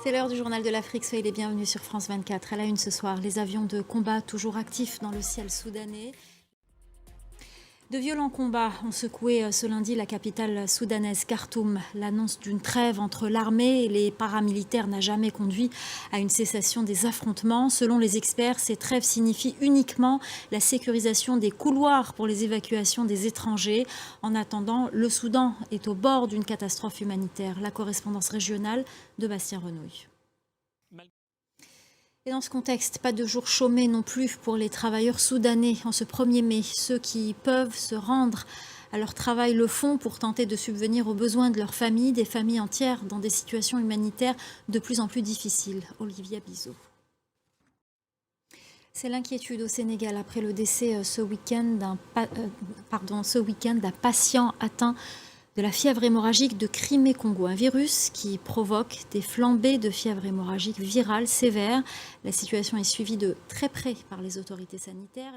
C'est l'heure du journal de l'Afrique, soyez les bienvenus sur France 24. À la une ce soir, les avions de combat toujours actifs dans le ciel soudanais. De violents combats ont secoué ce lundi la capitale soudanaise Khartoum. L'annonce d'une trêve entre l'armée et les paramilitaires n'a jamais conduit à une cessation des affrontements. Selon les experts, ces trêves signifient uniquement la sécurisation des couloirs pour les évacuations des étrangers. En attendant, le Soudan est au bord d'une catastrophe humanitaire. La correspondance régionale de Bastien Renouille. Et dans ce contexte, pas de jours chômés non plus pour les travailleurs soudanais en ce 1er mai. Ceux qui peuvent se rendre à leur travail le font pour tenter de subvenir aux besoins de leurs familles, des familles entières dans des situations humanitaires de plus en plus difficiles. Olivia Bizot. C'est l'inquiétude au Sénégal après le décès ce week-end d'un patient atteint de la fièvre hémorragique de Crimée-Congo, un virus qui provoque des flambées de fièvre hémorragique virale sévère. La situation est suivie de très près par les autorités sanitaires.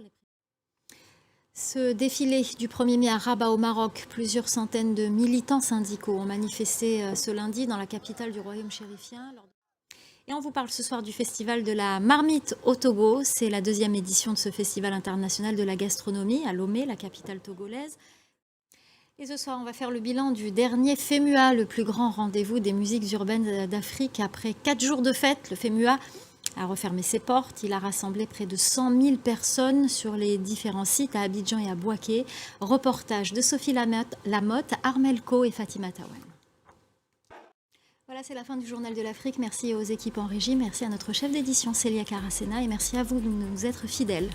Ce défilé du 1er mai à Rabat au Maroc, plusieurs centaines de militants syndicaux ont manifesté ce lundi dans la capitale du royaume chérifien. Et on vous parle ce soir du festival de la marmite au Togo. C'est la 2e édition de ce festival international de la gastronomie à Lomé, la capitale togolaise. Et ce soir, on va faire le bilan du dernier FEMUA, le plus grand rendez-vous des musiques urbaines d'Afrique. Après 4 jours de fête, le FEMUA a refermé ses portes. Il a rassemblé près de 100 000 personnes sur les différents sites à Abidjan et à Bouaké. Reportage de Sophie Lamotte, Armel Ko et Fatima Tawen. Voilà, c'est la fin du Journal de l'Afrique. Merci aux équipes en régie, merci à notre chef d'édition Célia Caracena et merci à vous de nous être fidèles.